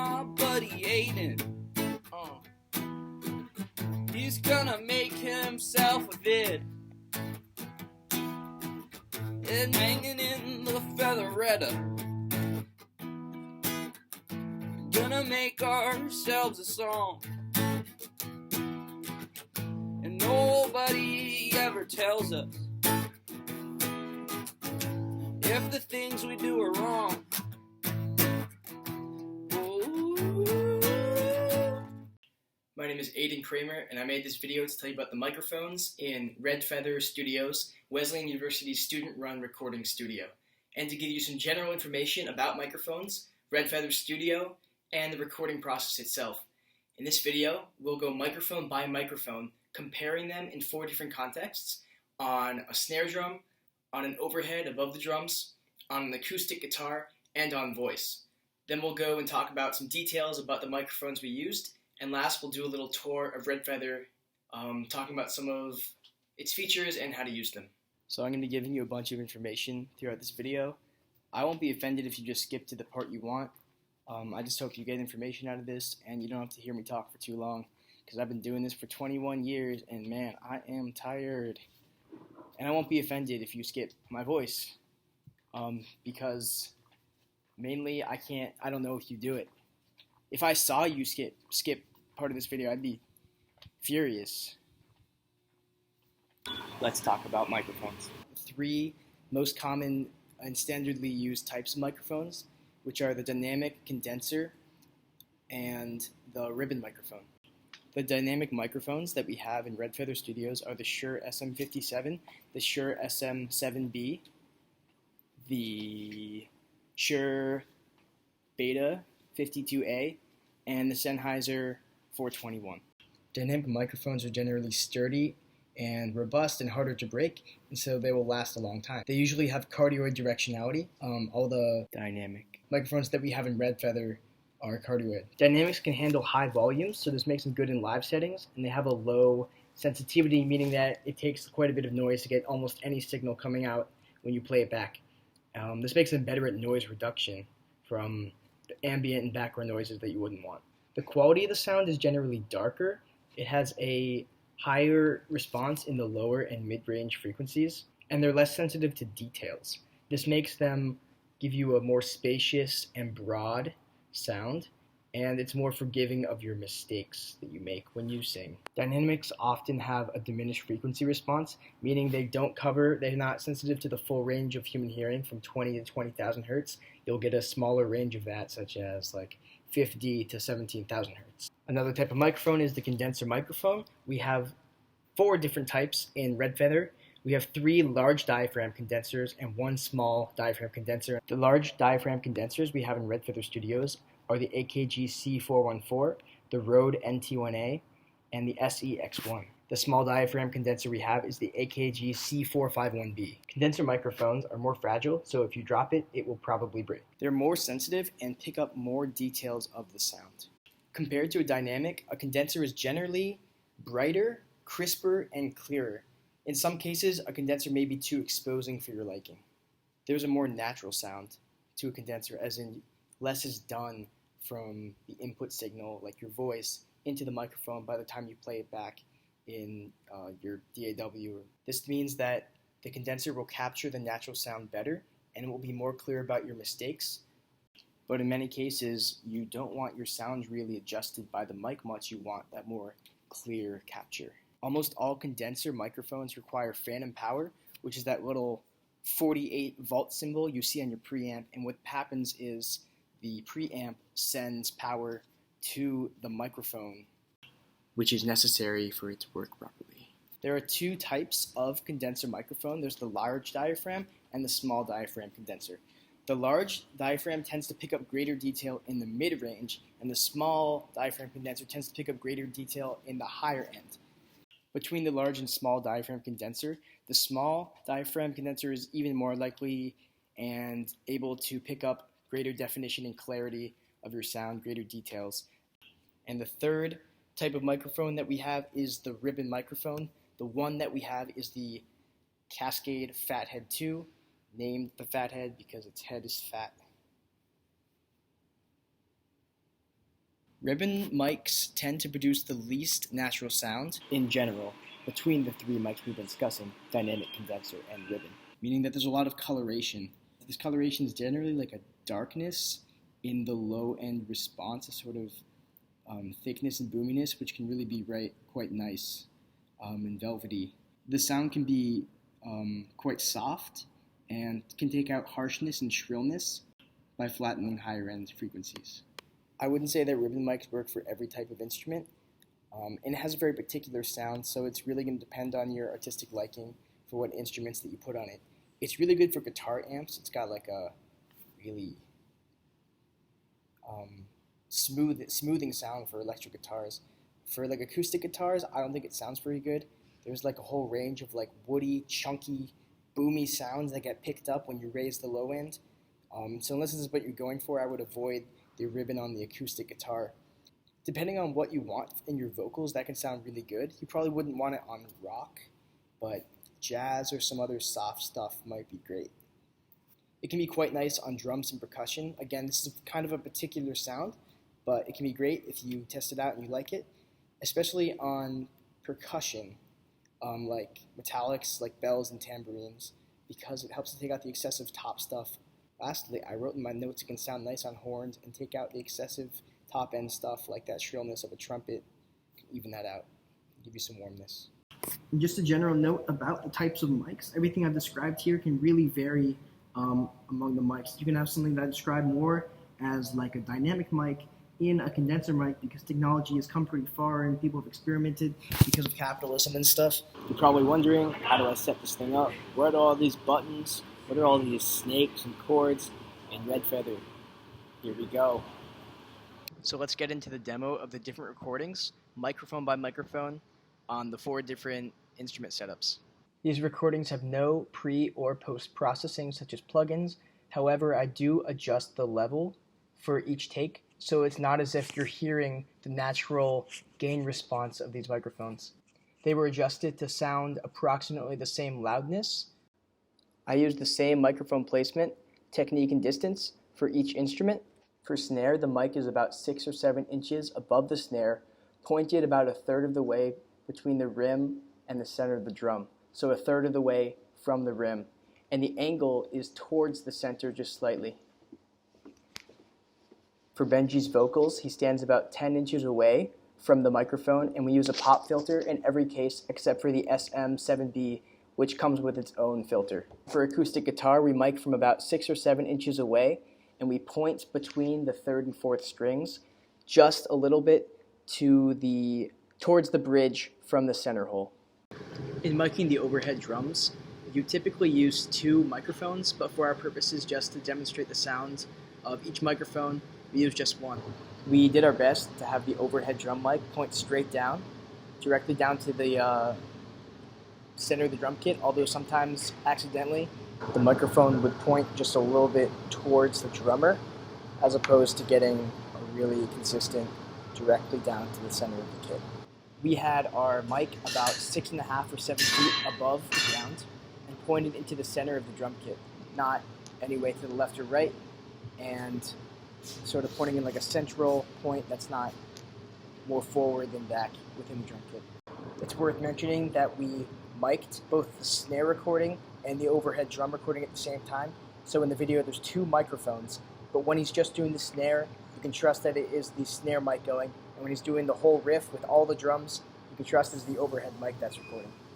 my buddy Aiden. He's gonna make himself a vid and hanging in the featheretta. Gonna make ourselves a song, and nobody ever tells us if the things we do are wrong. My name is Aiden Kramer, and I made this video to tell you about the microphones in Red Feather Studios, Wesleyan University's student-run recording studio, and to give you some general information about microphones, Red Feather Studio, and the recording process itself. In this video, we'll go microphone by microphone, comparing them in 4 different contexts: on a snare drum, on an overhead above the drums, on an acoustic guitar, and on voice. Then we'll go and talk about some details about the microphones we used, and last we'll do a little tour of Red Feather, talking about some of its features and how to use them. So I'm going to be giving you a bunch of information throughout this video. I won't be offended if you just skip to the part you want. I just hope you get information out of this and you don't have to hear me talk for too long, because I've been doing this for 21 years and man, I am tired. And I won't be offended if you skip my voice, because mainly I don't know if you do it. If I saw you skip part of this video, I'd be furious. Let's talk about microphones. 3 most common and standardly used types of microphones, which are the dynamic condenser and the ribbon microphone. The dynamic microphones that we have in Red Feather Studios are the Shure SM57, the Shure SM7B, the Shure Beta 52A, and the Sennheiser 421. Dynamic microphones are generally sturdy and robust and harder to break, and so they will last a long time. They usually have cardioid directionality. All the dynamic microphones that we have in Red Feather are cardioid. Dynamics can handle high volumes, so this makes them good in live settings, and they have a low sensitivity, meaning that it takes quite a bit of noise to get almost any signal coming out when you play it back. This makes them better at noise reduction from the ambient and background noises that you wouldn't want. The quality of the sound is generally darker. It has a higher response in the lower and mid-range frequencies, and they're less sensitive to details. This makes them give you a more spacious and broad sound, and it's more forgiving of your mistakes that you make when you sing. Dynamics often have a diminished frequency response, meaning they're not sensitive to the full range of human hearing from 20 to 20,000 hertz. You'll get a smaller range of that, such as like 50 to 17,000 hertz. Another type of microphone is the condenser microphone. We have 4 different types in Red Feather. We have 3 large diaphragm condensers and 1 small diaphragm condenser. The large diaphragm condensers we have in Red Feather Studios are the AKG C414, the Rode NT1A, and the SE-X1. The small diaphragm condenser we have is the AKG C451B. Condenser microphones are more fragile, so if you drop it, it will probably break. They're more sensitive and pick up more details of the sound. Compared to a dynamic, a condenser is generally brighter, crisper, and clearer. In some cases, a condenser may be too exposing for your liking. There's a more natural sound to a condenser, as in less is done from the input signal, like your voice, into the microphone by the time you play it back in your DAW. This means that the condenser will capture the natural sound better and it will be more clear about your mistakes. But in many cases, you don't want your sound really adjusted by the mic much. You want that more clear capture. Almost all condenser microphones require phantom power, which is that little 48 volt symbol you see on your preamp, and what happens is the preamp sends power to the microphone, which is necessary for it to work properly. There are 2 types of condenser microphone. There's the large diaphragm and the small diaphragm condenser. The large diaphragm tends to pick up greater detail in the mid-range, and the small diaphragm condenser tends to pick up greater detail in the higher end. Between the large and small diaphragm condenser, the small diaphragm condenser is even more likely and able to pick up greater definition and clarity of your sound, greater details. And the third type of microphone that we have is the ribbon microphone. The one that we have is the Cascade Fathead 2, named the Fathead because its head is fat. Ribbon mics tend to produce the least natural sound in general between the three mics we've been discussing, dynamic, condenser, and ribbon, meaning that there's a lot of coloration. This coloration is generally like a darkness in the low end response, a sort of thickness and boominess, which can really be quite nice and velvety. The sound can be quite soft and can take out harshness and shrillness by flattening higher end frequencies. I wouldn't say that ribbon mics work for every type of instrument, and it has a very particular sound, so it's really going to depend on your artistic liking for what instruments that you put on it. It's really good for guitar amps. It's got like a really smoothing sound for electric guitars. For like acoustic guitars, I don't think it sounds very good. There's like a whole range of like woody, chunky, boomy sounds that get picked up when you raise the low end. So unless this is what you're going for, I would avoid the ribbon on the acoustic guitar. Depending on what you want in your vocals, that can sound really good. You probably wouldn't want it on rock, but jazz or some other soft stuff might be great. It can be quite nice on drums and percussion. Again, this is kind of a particular sound, but it can be great if you test it out and you like it, especially on percussion, like metallics, like bells and tambourines, because it helps to take out the excessive top stuff. Lastly, I wrote in my notes it can sound nice on horns and take out the excessive top end stuff like that shrillness of a trumpet. You can even that out, give you some warmness. And just a general note about the types of mics. Everything I've described here can really vary among the mics. You can have something that I describe more as like a dynamic mic in a condenser mic because technology has come pretty far and people have experimented because of capitalism and stuff. You're probably wondering, how do I set this thing up? What are all these buttons? What are all these snakes and chords and red feather? Here we go. So let's get into the demo of the different recordings, microphone by microphone, on the 4 different instrument setups. These recordings have no pre or post processing such as plugins. However, I do adjust the level for each take, so it's not as if you're hearing the natural gain response of these microphones. They were adjusted to sound approximately the same loudness. I used the same microphone placement, technique, and distance for each instrument. For snare, the mic is about 6 or 7 inches above the snare, pointed about a third of the way between the rim and the center of the drum, so a third of the way from the rim, and the angle is towards the center just slightly. For Benji's vocals, he stands about 10 inches away from the microphone, and we use a pop filter in every case except for the SM7B, which comes with its own filter. For acoustic guitar, we mic from about 6 or 7 inches away, and we point between the 3rd and 4th strings just a little bit towards the bridge from the center hole. In miking the overhead drums, you typically use 2 microphones, but for our purposes, just to demonstrate the sound of each microphone, we use just 1. We did our best to have the overhead drum mic point straight down, directly down to the center of the drum kit, although sometimes accidentally the microphone would point just a little bit towards the drummer as opposed to getting a really consistent directly down to the center of the kit. We had our mic about 6.5 or 7 feet above the ground and pointed into the center of the drum kit, not any way to the left or right, and sort of pointing in like a central point that's not more forward than back within the drum kit. It's worth mentioning that we mic'd both the snare recording and the overhead drum recording at the same time. So in the video there's 2 microphones, but when he's just doing the snare, you can trust that it is the snare mic going, and when he's doing the whole riff with all the drums, you can trust it's the overhead mic that's recording.